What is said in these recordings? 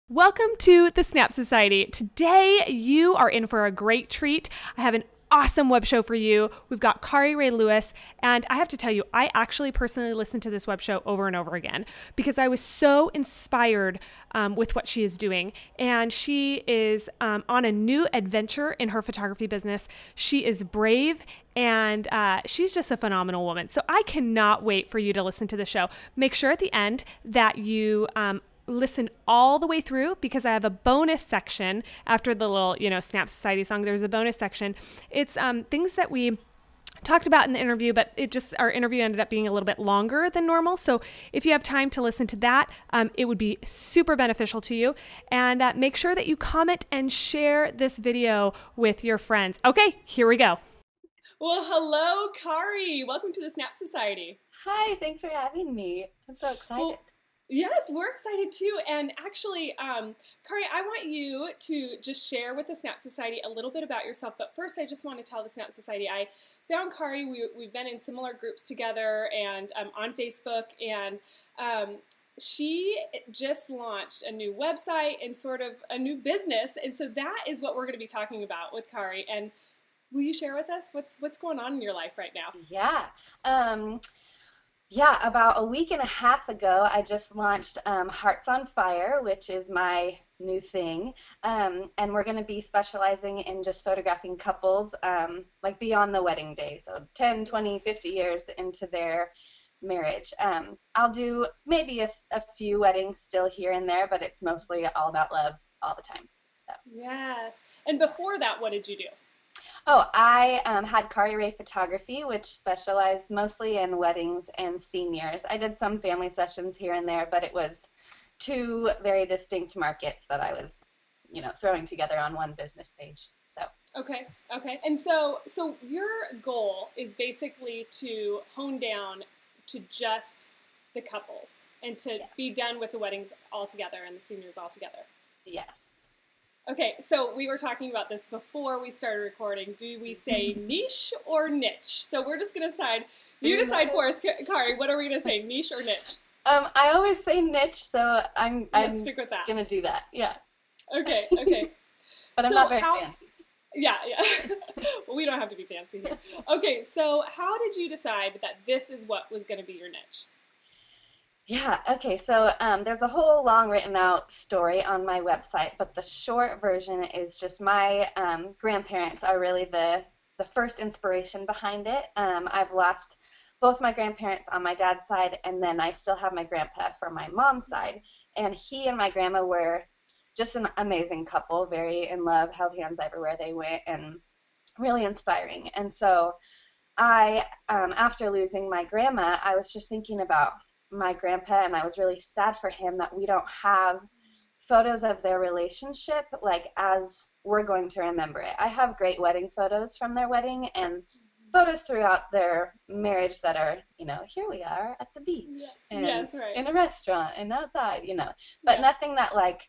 Welcome to the Snap Society. Today you are in for a great treat. I have an awesome web show for you. We've got Kari Lewis, and I have to tell you, I actually personally listened to this web show over and over again because I was so inspired with what she is doing. And she is on a new adventure in her photography business. She is brave and she's just a phenomenal woman. So I cannot wait for you to listen to the show. Make sure at the end that you listen all the way through because I have a bonus section after the little, Snap Society song. There's a bonus section. It's things that we talked about in the interview, but our interview ended up being a little bit longer than normal. So if you have time to listen to that, it would be super beneficial to you. And make sure that you comment and share this video with your friends. Okay, here we go. Well, hello, Kari. Welcome to the Snap Society. Hi, thanks for having me. I'm so excited. Well, yes, we're excited too. And actually, Kari, I want you to just share with the Snap Society a little bit about yourself. But first, I just want to tell the Snap Society, I found Kari. We've been in similar groups together and on Facebook. And she just launched a new website and sort of a new business. And so that is what we're going to be talking about with Kari. And will you share with us what's going on in your life right now? Yeah, about a week and a half ago, I just launched Hearts on Fire, which is my new thing. And we're going to be specializing in just photographing couples like beyond the wedding day, so 10, 20, 50 years into their marriage. I'll do maybe a few weddings still here and there, but it's mostly all about love all the time. So. Yes. And before that, what did you do? Oh, I had Kari Photography, which specialized mostly in weddings and seniors. I did some family sessions here and there, but it was two very distinct markets that I was, throwing together on one business page. So. Okay. And so your goal is basically to hone down to just the couples and to be done with the weddings altogether and the seniors altogether. Yes. Okay, so we were talking about this before we started recording. Do we say niche or niche? So we're just going to decide. You decide for us, Kari. What are we going to say, niche or niche? I always say niche, so I'm stick with that. Going to do that. Yeah. Okay. But I'm not very fancy. Yeah. Well, we don't have to be fancy here. Okay, so how did you decide that this is what was going to be your niche? Yeah, okay, so there's a whole long written out story on my website, but the short version is just my grandparents are really the first inspiration behind it. I've lost both my grandparents on my dad's side, and then I still have my grandpa for my mom's side. And he and my grandma were just an amazing couple, very in love, held hands everywhere they went, and really inspiring. And so I, after losing my grandma, I was just thinking about my grandpa, and I was really sad for him that we don't have photos of their relationship like as we're going to remember it. I have great wedding photos from their wedding and photos throughout their marriage that are, here we are at the beach and in a restaurant and outside, but nothing that like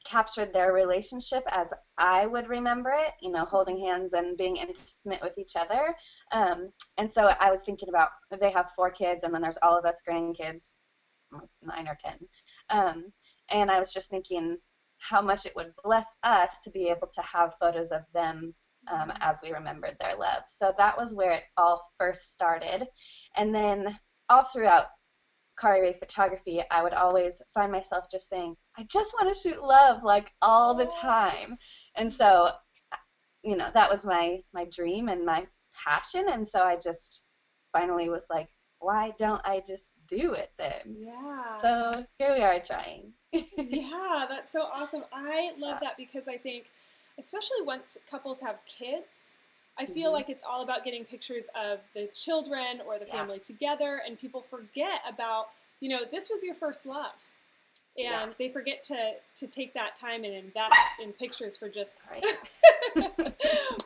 captured their relationship as I would remember it, holding hands and being intimate with each other. And so I was thinking about, they have 4 kids, and then there's all of us grandkids, 9 or 10. And I was just thinking how much it would bless us to be able to have photos of them as we remembered their love. So that was where it all first started. And then all throughout Kari Photography, I would always find myself just saying, I just want to shoot love like all the time. And so, that was my dream and my passion. And so I just finally was like, why don't I just do it then? Yeah. So here we are trying. Yeah, that's so awesome. I love that because I think, especially once couples have kids, I feel like it's all about getting pictures of the children or the family together, and people forget about, this was your first love. And they forget to take that time and invest in pictures for just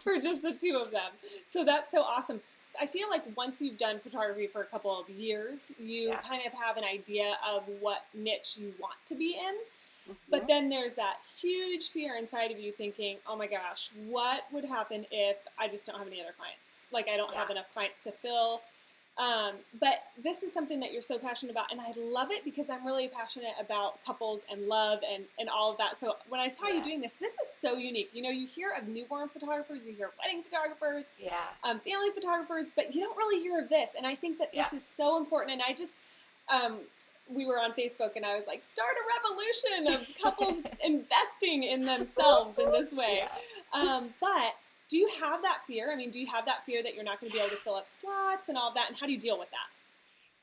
for just the two of them. So that's so awesome. I feel like once you've done photography for a couple of years, you kind of have an idea of what niche you want to be in. But then there's that huge fear inside of you thinking, oh my gosh, what would happen if I just don't have any other clients? Like I don't have enough clients to fill. But this is something that you're so passionate about, and I love it because I'm really passionate about couples and love and all of that. So when I saw you doing this is so unique. You know, you hear of newborn photographers, you hear of wedding photographers, family photographers, but you don't really hear of this. And I think that this is so important. And I just, we were on Facebook and I was like, start a revolution of couples investing in themselves in this way. But do you have that fear? I mean, do you have that fear that you're not going to be able to fill up slots and all of that? And how do you deal with that?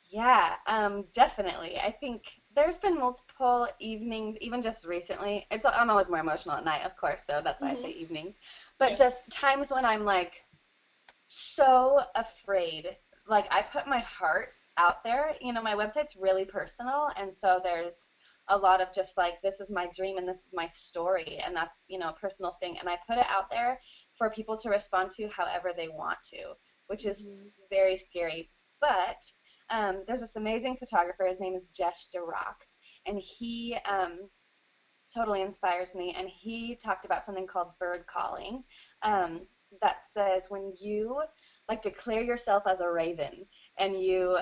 Yeah, definitely. I think there's been multiple evenings, even just recently. I'm always more emotional at night, of course, so that's why I say evenings. But just times when I'm like so afraid. Like I put my heart out there. You know, my website's really personal, and so there's a lot of just like, this is my dream and this is my story, and that's, you know, a personal thing, and I put it out there for people to respond to however they want to, which is very scary. But there's this amazing photographer, his name is Jesh DeRox, and he totally inspires me, and he talked about something called bird calling, that says when you like declare yourself as a raven and you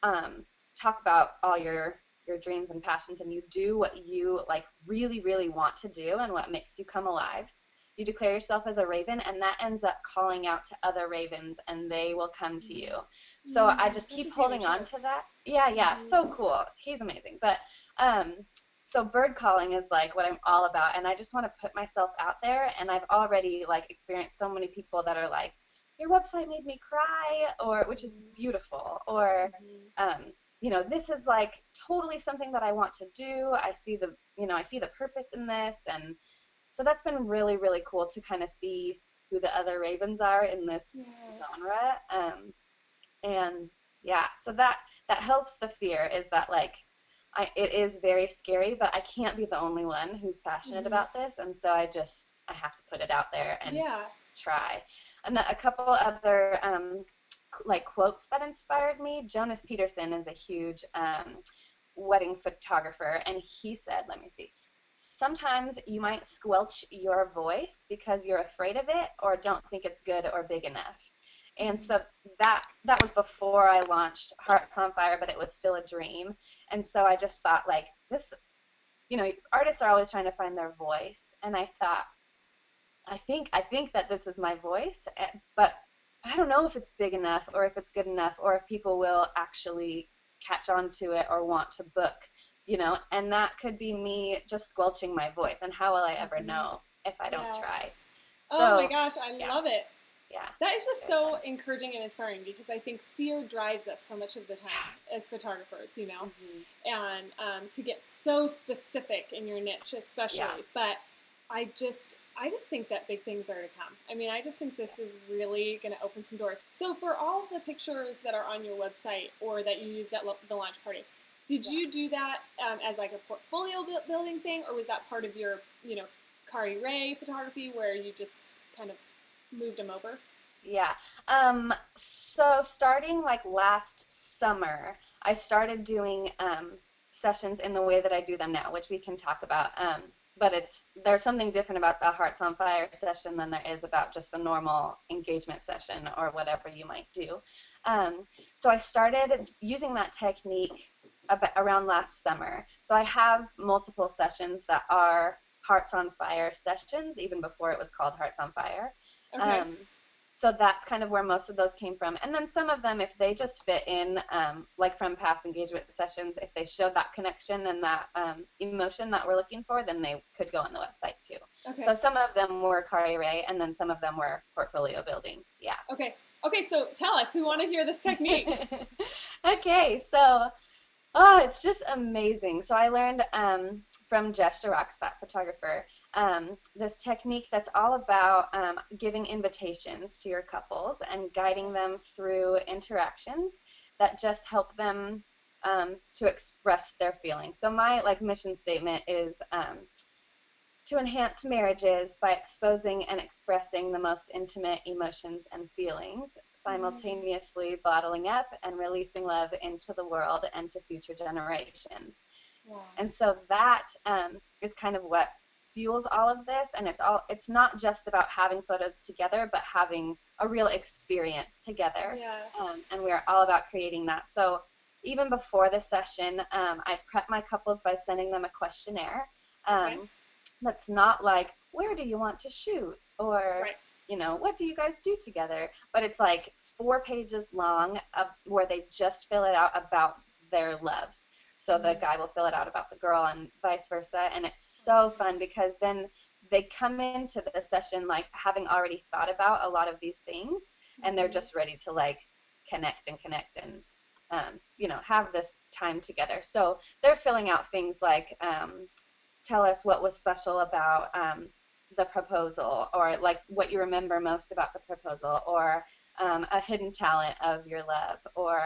talk about all your dreams and passions, and you do what you like really, really want to do and what makes you come alive. You declare yourself as a raven, and that ends up calling out to other ravens, and they will come to you. So I just keep holding on to that. Yeah, so cool. He's amazing. But so bird calling is like what I'm all about, and I just want to put myself out there, and I've already like experienced so many people that are like, your website made me cry, or which is beautiful, or you know, this is like totally something that I want to do. I see the purpose in this, and so that's been really, really cool to kind of see who the other ravens are in this genre. And yeah, so that helps the fear, is that like it is very scary, but I can't be the only one who's passionate about this, and so I have to put it out there and try. And a couple other like quotes that inspired me. Jonas Peterson is a huge wedding photographer, and he said, let me see, sometimes you might squelch your voice because you're afraid of it or don't think it's good or big enough. And so that was before I launched Hearts on Fire, but it was still a dream. And so I just thought, like, this, you know, artists are always trying to find their voice, and I thought, I think that this is my voice, but I don't know if it's big enough or if it's good enough or if people will actually catch on to it or want to book, you know, and that could be me just squelching my voice, and how will I ever know if I don't try? Oh my gosh, I love it. Yeah. That is just so encouraging and inspiring, because I think fear drives us so much of the time as photographers, you know, and to get so specific in your niche especially, but I just think that big things are to come. I mean, I just think this is really going to open some doors. So for all the pictures that are on your website or that you used at the launch party, did you do that as like a portfolio building thing, or was that part of your, you know, Kari Ray photography where you just kind of moved them over? Yeah. So starting like last summer, I started doing sessions in the way that I do them now, which we can talk about. But there's something different about the Hearts on Fire session than there is about just a normal engagement session or whatever you might do. So I started using that technique around last summer. So I have multiple sessions that are Hearts on Fire sessions, even before it was called Hearts on Fire. Okay. So that's kind of where most of those came from. And then some of them, if they just fit in, like from past engagement sessions, if they showed that connection and that emotion that we're looking for, then they could go on the website too. Okay. So some of them were Kari Ray, and then some of them were portfolio building. Yeah. Okay. Okay, so tell us. We want to hear this technique. Okay, so, it's just amazing. So I learned from Jesh DeRox, that photographer, this technique that's all about giving invitations to your couples and guiding them through interactions that just help them to express their feelings. So my mission statement is to enhance marriages by exposing and expressing the most intimate emotions and feelings, simultaneously bottling up and releasing love into the world and to future generations. Wow. And so that is kind of what fuels all of this. And it's not just about having photos together, but having a real experience together. Yes. And we're all about creating that. So even before the session, I prep my couples by sending them a questionnaire. Okay. That's not like, where do you want to shoot? Or, Right. you know, what do you guys do together? But it's like 4 pages long where they just fill it out about their love. So the guy will fill it out about the girl and vice versa. And it's so fun because then they come into the session like having already thought about a lot of these things, and they're just ready to like connect and you know, have this time together. So they're filling out things like, tell us what was special about the proposal, or like what you remember most about the proposal, or a hidden talent of your love, or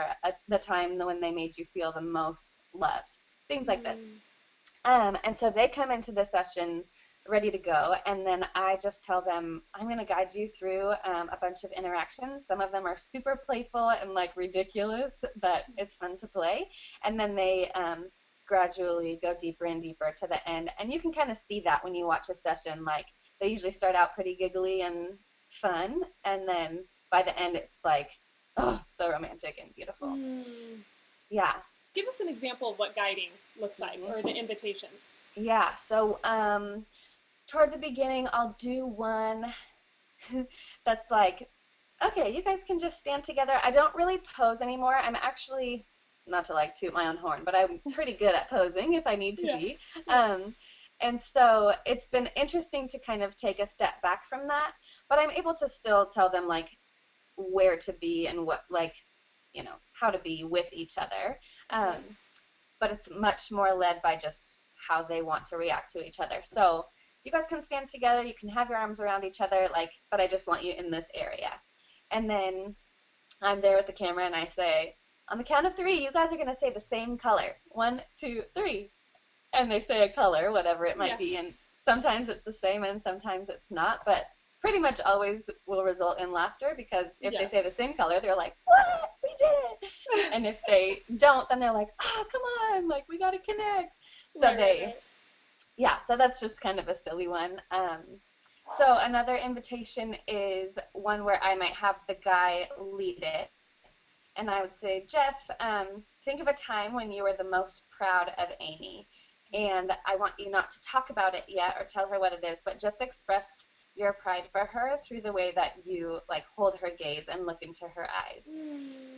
the time when they made you feel the most loved, things like this. And so they come into the session ready to go, and then I just tell them, I'm going to guide you through a bunch of interactions. Some of them are super playful and like ridiculous, but it's fun to play. And then they gradually go deeper and deeper to the end. And you can kind of see that when you watch a session. Like, they usually start out pretty giggly and fun, and then by the end it's like, oh, so romantic and beautiful. Yeah. Give us an example of what guiding looks like, or the invitations. Yeah, so toward the beginning I'll do one that's like, okay, you guys can just stand together. I don't really pose anymore. I'm actually, not to like toot my own horn, but I'm pretty good at posing if I need to be. And so it's been interesting to kind of take a step back from that, but I'm able to still tell them like where to be and what, like, you know, how to be with each other. But it's much more led by just how they want to react to each other. So you guys can stand together, you can have your arms around each other, like, but I just want you in this area. And then I'm there with the camera and I say, on the count of 3, you guys are going to say the same color. 1, 2, 3. And they say a color, whatever it might be. And sometimes it's the same and sometimes it's not. But pretty much always will result in laughter, because if they say the same color, they're like, what? We did it. And if they don't, then they're like, oh, come on, like, we got to connect. So so that's just kind of a silly one. So another invitation is one where I might have the guy lead it. And I would say, Jeff, think of a time when you were the most proud of Amy. And I want you not to talk about it yet or tell her what it is, but just express your pride for her through the way that you like hold her gaze and look into her eyes.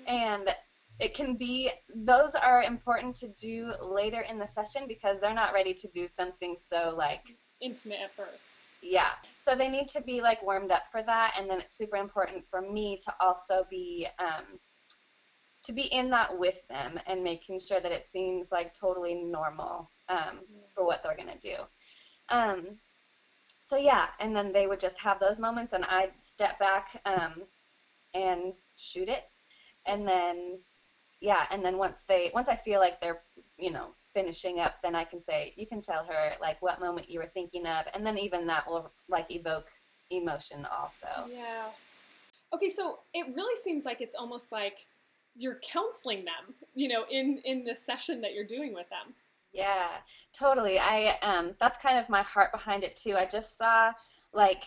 And it can be, those are important to do later in the session because they're not ready to do something so like intimate at first. Yeah, so they need to be like warmed up for that. And then it's super important for me to also be in that with them and making sure that it seems like totally normal for what they're going to do. So yeah, and then they would just have those moments and I'd step back and shoot it. And then, and then once I feel like they're, you know, finishing up, then I can say, you can tell her like what moment you were thinking of. And then even that will like evoke emotion also. Yes. Okay, so it really seems like it's almost like you're counseling them, you know, in the session that you're doing with them. Yeah, totally. That's kind of my heart behind it too. I just saw, like,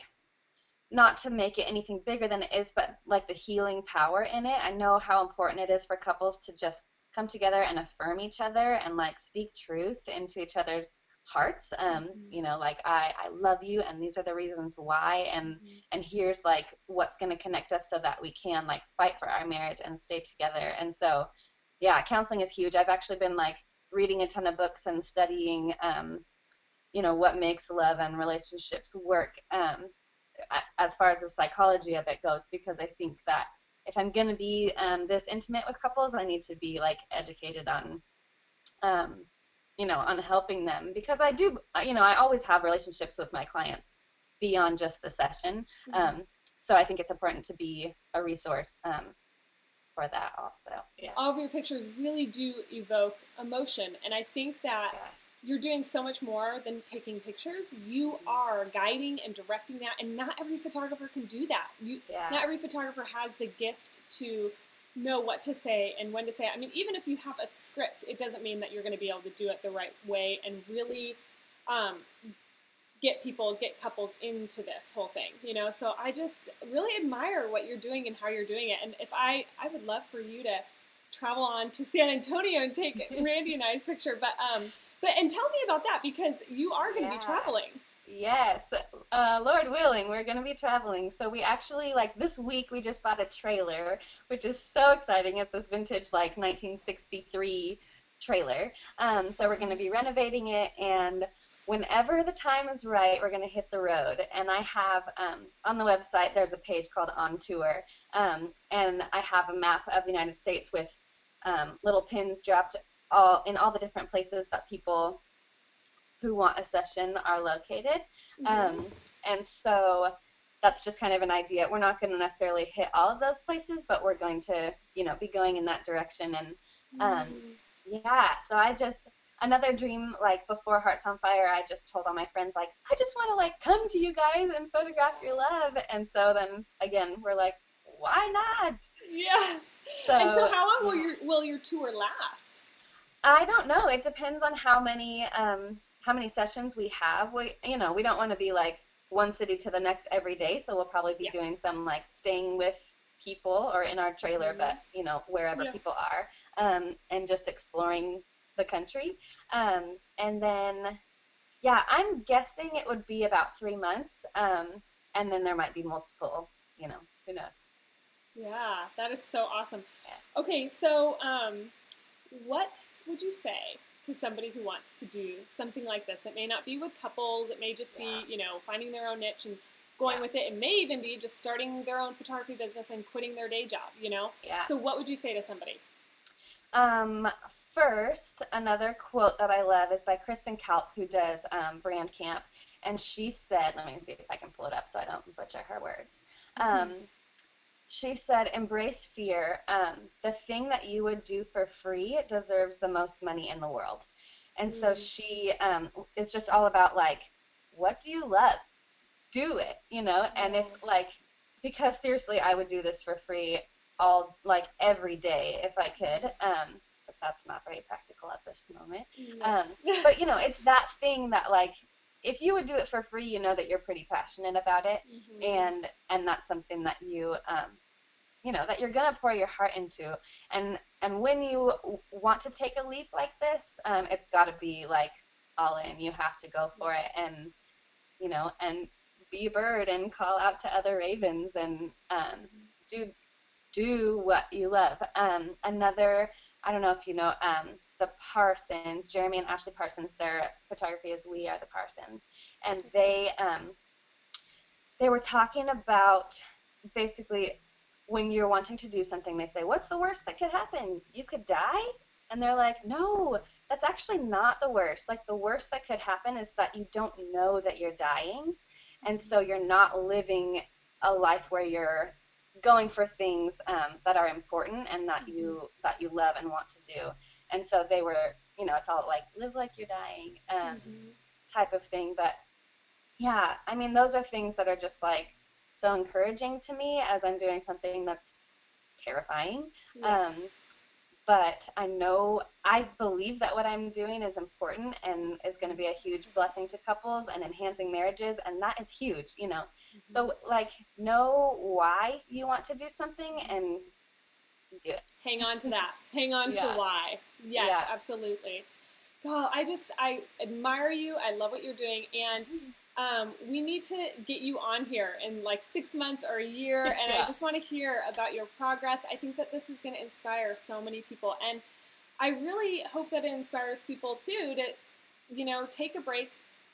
not to make it anything bigger than it is, but like the healing power in it. I know how important it is for couples to just come together and affirm each other and like speak truth into each other's hearts. You know, like I love you and these are the reasons why, and here's like what's going to connect us so that we can like fight for our marriage and stay together. And so yeah, counseling is huge. I've actually been like reading a ton of books and studying you know, what makes love and relationships work as far as the psychology of it goes, because I think that if I'm going to be this intimate with couples, I need to be like educated on you know, on helping them, because I do, you know, I always have relationships with my clients beyond just the session. So I think it's important to be a resource for that also. Yeah. All of your pictures really do evoke emotion, and I think that you're doing so much more than taking pictures. You are guiding and directing that, and not every photographer can do that. Not every photographer has the gift to know what to say and when to say it. I mean, even if you have a script, it doesn't mean that you're going to be able to do it the right way and really get couples into this whole thing, you know? So I just really admire what you're doing and how you're doing it. And if I would love for you to travel on to San Antonio and take Randy and I's picture, but and tell me about that, because you are going to be traveling. Yes, Lord willing, we're going to be traveling. So we actually, like, this week we just bought a trailer, which is so exciting. It's this vintage, like, 1963 trailer. So we're going to be renovating it, and whenever the time is right, we're going to hit the road. And I have, on the website, there's a page called On Tour, and I have a map of the United States with little pins dropped in all the different places that people who want a session are located. And so that's just kind of an idea. We're not going to necessarily hit all of those places, but we're going to, you know, be going in that direction. And yeah, so another dream, like before Hearts on Fire, I just told all my friends, like, I just want to, like, come to you guys and photograph your love. And so then again, we're like, why not? Yes. And so how long will your tour last? I don't know. It depends on how many sessions we have. We don't want to be like one city to the next every day, so we'll probably be doing some, like, staying with people or in our trailer, but, you know, wherever people are, and just exploring the country. And then, yeah, I'm guessing it would be about 3 months, and then there might be multiple, you know, who knows. Yeah, that is so awesome. Yeah. Okay, so what would you say to somebody who wants to do something like this? It may not be with couples. It may just be, you know, finding their own niche and going with it. It may even be just starting their own photography business and quitting their day job, you know? Yeah. So what would you say to somebody? First, another quote that I love is by Kristen Kalp, who does Brand Camp. And she said, let me see if I can pull it up so I don't butcher her words. She said, embrace fear. The thing that you would do for free deserves the most money in the world. And so she is just all about, like, what do you love? Do it, you know? And if, like, because seriously, I would do this for free every day if I could. But that's not very practical at this moment. But, you know, it's that thing that, like, if you would do it for free, you know that you're pretty passionate about it, and that's something that you, you know, that you're gonna pour your heart into. And when you want to take a leap like this, it's got to be, like, all in. You have to go for it, and, you know, and be a bird and call out to other ravens, and do what you love. Another, I don't know if you know, the Parsons, Jeremy and Ashley Parsons, their photography is We Are the Parsons. And they were talking about basically when you're wanting to do something, they say, what's the worst that could happen? You could die? And they're like, no, that's actually not the worst. Like, the worst that could happen is that you don't know that you're dying. And so you're not living a life where you're going for things that are important and that you love and want to do. And so they were, you know, it's all like live like you're dying type of thing. But yeah, I mean, those are things that are just, like, so encouraging to me as I'm doing something that's terrifying. Yes. But I believe that what I'm doing is important and is going to be a huge blessing to couples and enhancing marriages, and that is huge, you know. So, like, know why you want to do something and do it. Hang on to that. Hang on to the why. Yes, absolutely. God, I admire you. I love what you're doing, and we need to get you on here in, like, 6 months or a year, and I just want to hear about your progress. I think that this is going to inspire so many people, and I really hope that it inspires people too to, you know, take a break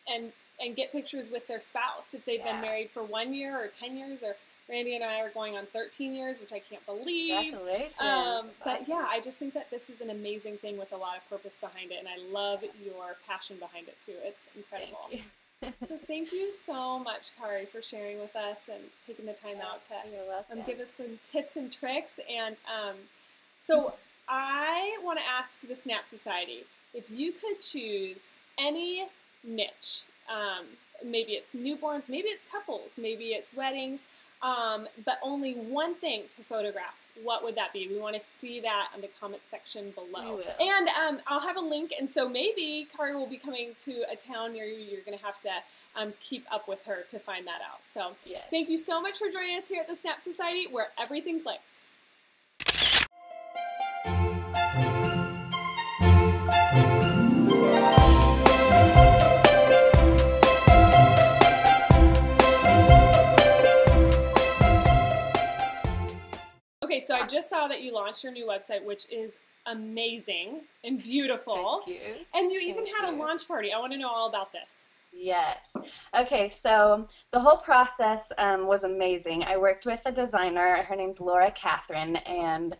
and get pictures with their spouse if they've been married for 1 year or 10 years, or Randy and I are going on 13 years, which I can't believe. Congratulations. But yeah, I just think that this is an amazing thing with a lot of purpose behind it, and I love your passion behind it too. It's incredible. Thank you. So thank you so much, Kari, for sharing with us and taking the time out to give us some tips and tricks. And so I want to ask the Snap Society, if you could choose any niche, maybe it's newborns, maybe it's couples, maybe it's weddings, but only one thing to photograph, what would that be? We want to see that in the comment section below. And I'll have a link, and so maybe Kari will be coming to a town near you. You're going to have to keep up with her to find that out. So thank you so much for joining us here at the Snap Society, where everything clicks. Okay, so I just saw that you launched your new website, which is amazing and beautiful. Thank you. And you even had a launch party. I want to know all about this. Yes. Okay, so the whole process was amazing. I worked with a designer. Her name's Laura Catherine, and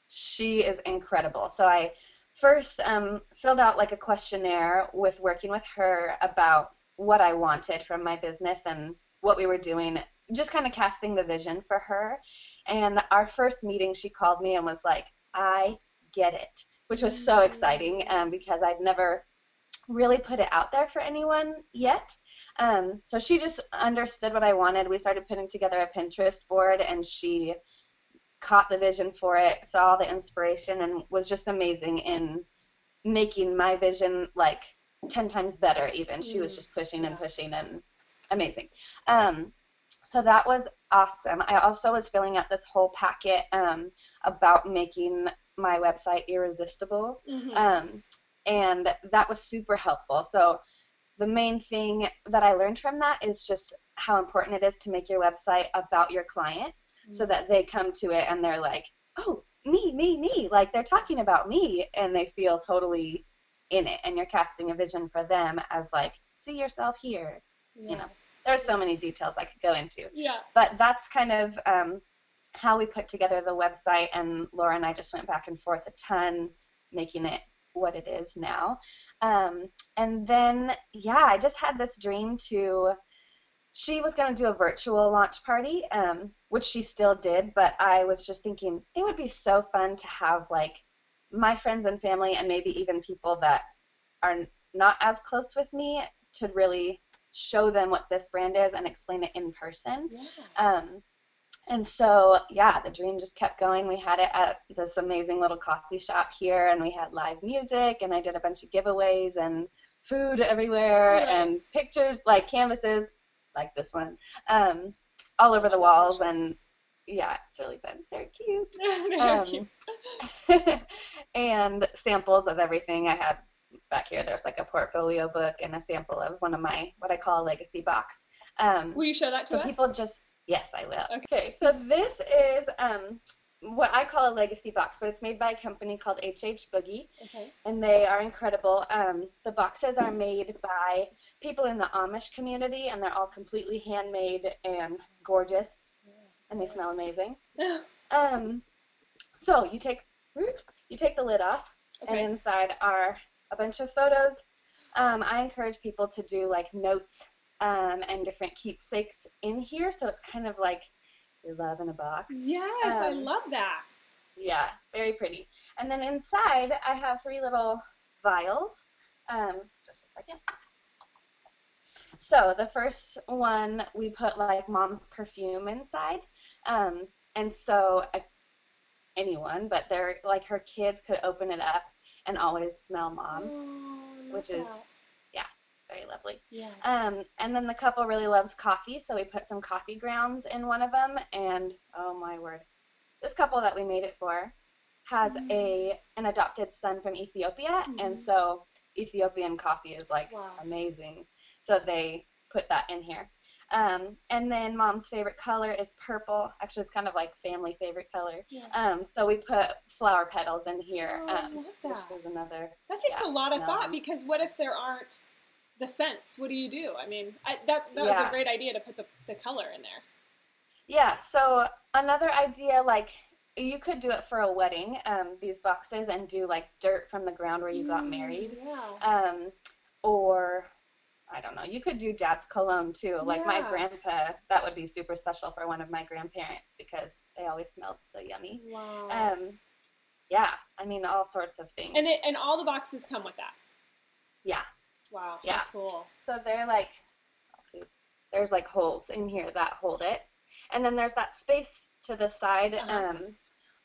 she is incredible. So I first filled out like a questionnaire with working with her about what I wanted from my business and what we were doing, just kind of casting the vision for her. And our first meeting, she called me and was like, I get it, which was so exciting because I'd never really put it out there for anyone yet. So she just understood what I wanted. We started putting together a Pinterest board, and she caught the vision for it, saw the inspiration, and was just amazing in making my vision like 10 times better even. She was just pushing and pushing, and amazing. So that was awesome. I also was filling out this whole packet about making my website irresistible. And that was super helpful. So the main thing that I learned from that is just how important it is to make your website about your client so that they come to it and they're like, oh, me, like they're talking about me, and they feel totally in it, and you're casting a vision for them as like, see yourself here. You know, there's so many details I could go into. But that's kind of how we put together the website, and Laura and I just went back and forth a ton, making it what it is now. And then, I just had this dream she was going to do a virtual launch party, which she still did, but I was just thinking it would be so fun to have like my friends and family, and maybe even people that are not as close with me, to really show them what this brand is and explain it in person. And so, the dream just kept going. We had it at this amazing little coffee shop here, and we had live music, and I did a bunch of giveaways and food everywhere and pictures, like canvases, like this one, all over the walls. And it's really fun. They're cute. They're cute. And samples of everything. I had back here, there's like a portfolio book and a sample of one of my, what I call a legacy box. Will you show that to us? So people just, yes, I will. Okay, so this is what I call a legacy box, but it's made by a company called HH Boogie, and they are incredible. The boxes are made by people in the Amish community, and they're all completely handmade and gorgeous, and they smell amazing. So you take the lid off, and inside are a bunch of photos. I encourage people to do like notes and different keepsakes in here, so it's kind of like your love in a box. Yes, I love that. Yeah, very pretty. And then inside I have 3 little vials. Just a second. So the first one, we put like mom's perfume inside, and so anyone, but they're like her kids could open it up and always smell mom, which is very lovely. And then the couple really loves coffee, so we put some coffee grounds in one of them, and oh my word, this couple that we made it for has an adopted son from Ethiopia, and so Ethiopian coffee is like amazing, so they put that in here. And then mom's favorite color is purple. Actually, it's kind of like family favorite color. So we put flower petals in here. I love that. Which is another. That takes a lot of thought, because what if there aren't the scents? What do you do? I mean, that was a great idea to put the color in there. Yeah. So another idea, like you could do it for a wedding, these boxes, and do like dirt from the ground where you got married. Or I don't know, you could do dad's cologne too. Like my grandpa, that would be super special for one of my grandparents, because they always smelled so yummy. I mean, all sorts of things. And all the boxes come with that. Wow. Cool. So they're like, let's see, there's like holes in here that hold it. And then there's that space to the side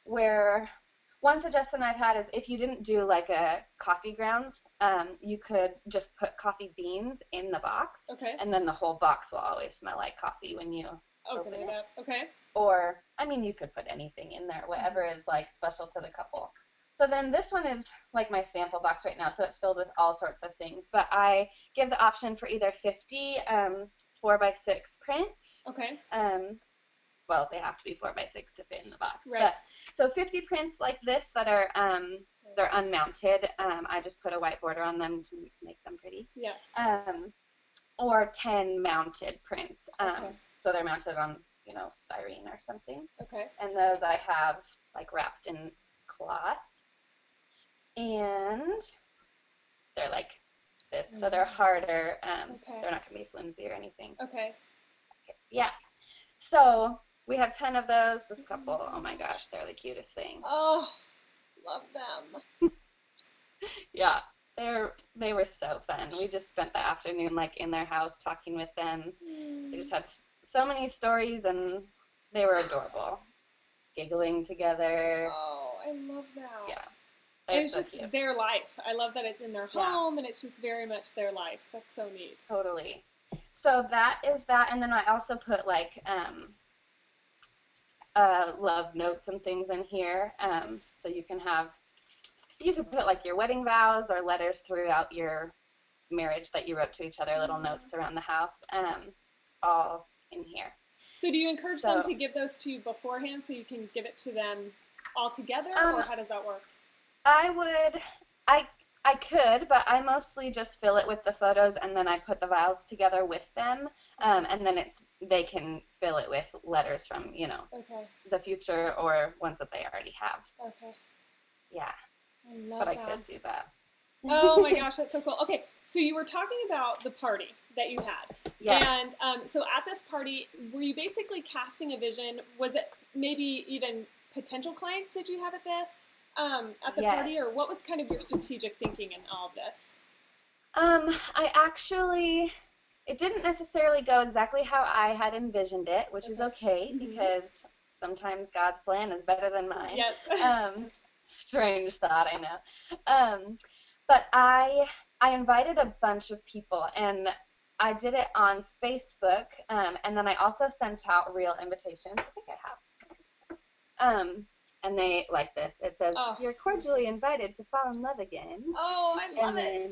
where one suggestion I've had is if you didn't do like a coffee grounds, you could just put coffee beans in the box. Okay. And then the whole box will always smell like coffee when you open it up. Okay. Or, I mean, you could put anything in there, whatever is like special to the couple. So then this one is like my sample box right now, so it's filled with all sorts of things. But I give the option for either 50 4x6 prints. Okay. Well, they have to be 4x6 to fit in the box. Right. But so 50 prints like this that are they're unmounted. I just put a white border on them to make them pretty. Yes. Or 10 mounted prints. Okay. So they're mounted on, you know, styrene or something. Okay. And those I have like wrapped in cloth. And they're like this, so they're harder. They're not going to be flimsy or anything. Okay. Yeah. So we have 10 of those. This couple, oh my gosh, they're the cutest thing. Oh, love them. Yeah, they were so fun. We just spent the afternoon like in their house talking with them. They just had so many stories, and they were adorable. Giggling together. Oh, I love that. Yeah. And it's just their life. I love that it's in their home, and it's just very much their life. That's so neat. Totally. So that is that, and then I also put like love notes and things in here. So you can put like your wedding vows or letters throughout your marriage that you wrote to each other, little notes around the house, all in here. So do you encourage them to give those to you beforehand so you can give it to them all together, or how does that work? I could, but I mostly just fill it with the photos, and then I put the vials together with them, and then they can fill it with letters from, you know, the future or ones that they already have. Okay. Yeah. I love but that. I could do that. Oh my gosh, that's so cool. Okay, so you were talking about the party that you had. Yes. And so at this party, were you basically casting a vision? Was it maybe even potential clients did you have at the party, or what was kind of your strategic thinking in all of this? It didn't necessarily go exactly how I had envisioned it, which is okay, because sometimes God's plan is better than mine. Yes. Strange thought, I know. But I invited a bunch of people, and I did it on Facebook, and then I also sent out real invitations. I think I have. And they like this. It says, "You're cordially invited to fall in love again." Oh, I love it.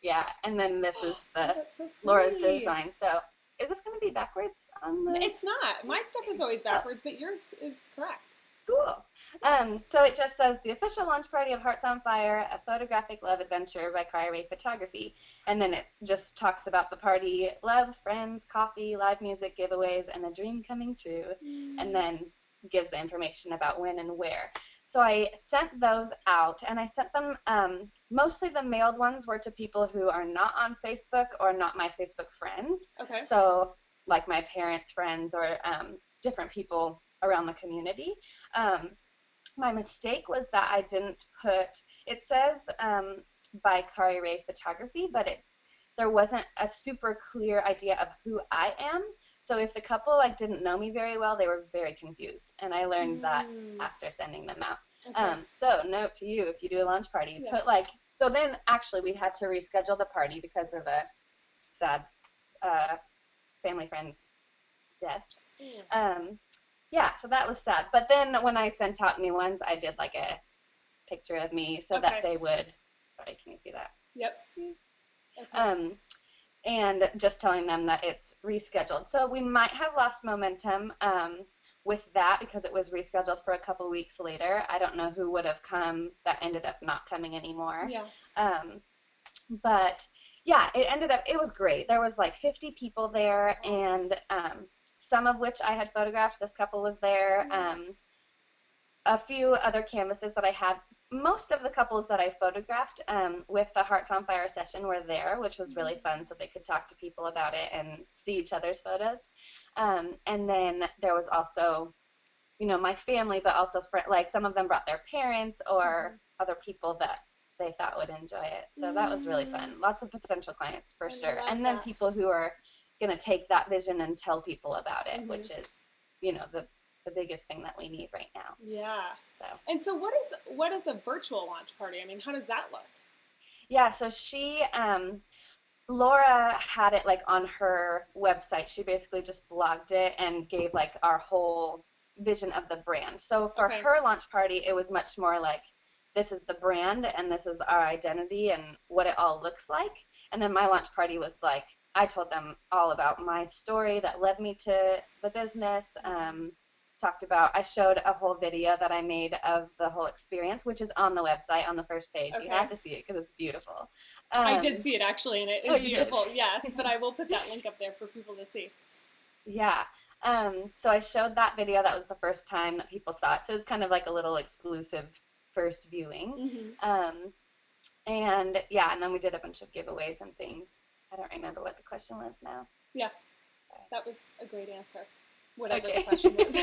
Yeah, and then this is so Laura's design. So is this going to be backwards on the... It's not. My stuff is always backwards, but yours is correct. Cool. So it just says, "The official launch party of Hearts on Fire, a photographic love adventure by Kari Photography." And then it just talks about the party: love, friends, coffee, live music, giveaways, and a dream coming true. And then gives the information about when and where. So I sent those out, and I sent them, mostly the mailed ones were to people who are not on Facebook or not my Facebook friends. Okay. So like my parents' friends or different people around the community. My mistake was that I didn't put, it says by Kari Photography, but there wasn't a super clear idea of who I am. So if the couple like didn't know me very well, they were very confused, and I learned that after sending them out. Okay. So note to you, if you do a launch party, put like, so then actually we had to reschedule the party because of a sad family friend's death. Yeah, so that was sad. But then when I sent out new ones, I did like a picture of me so that they would, sorry, can you see that? Yep. Okay. And just telling them that it's rescheduled. So we might have lost momentum with that because it was rescheduled for a couple weeks later. I don't know who would have come that ended up not coming anymore. Yeah. But yeah, it was great. There was like 50 people there, and some of which I had photographed. This couple was there. A few other canvases that I had. Most of the couples that I photographed with the Hearts on Fire session were there, which was really fun, so they could talk to people about it and see each other's photos. And then there was also, you know, my family, but also like some of them brought their parents or other people that they thought would enjoy it. So that was really fun. Lots of potential clients for sure. And then people who are going to take that vision and tell people about it, which is the biggest thing that we need right now. Yeah. So. And so what is a virtual launch party? I mean, how does that look? Yeah, so Laura had it like on her website. She basically just blogged it and gave like our whole vision of the brand. So for her launch party, it was much more like, this is the brand and this is our identity and what it all looks like. And then my launch party was like, I told them all about my story that led me to the business. I showed a whole video that I made of the whole experience, which is on the website on the first page. You have to see it because it's beautiful. I did see it actually, and it is beautiful. Yes, but I will put that link up there for people to see. Yeah. So I showed that video. That was the first time that people saw it. So it was kind of like a little exclusive first viewing. And then we did a bunch of giveaways and things. I don't remember what the question was now. Yeah, that was a great answer. Whatever the question is.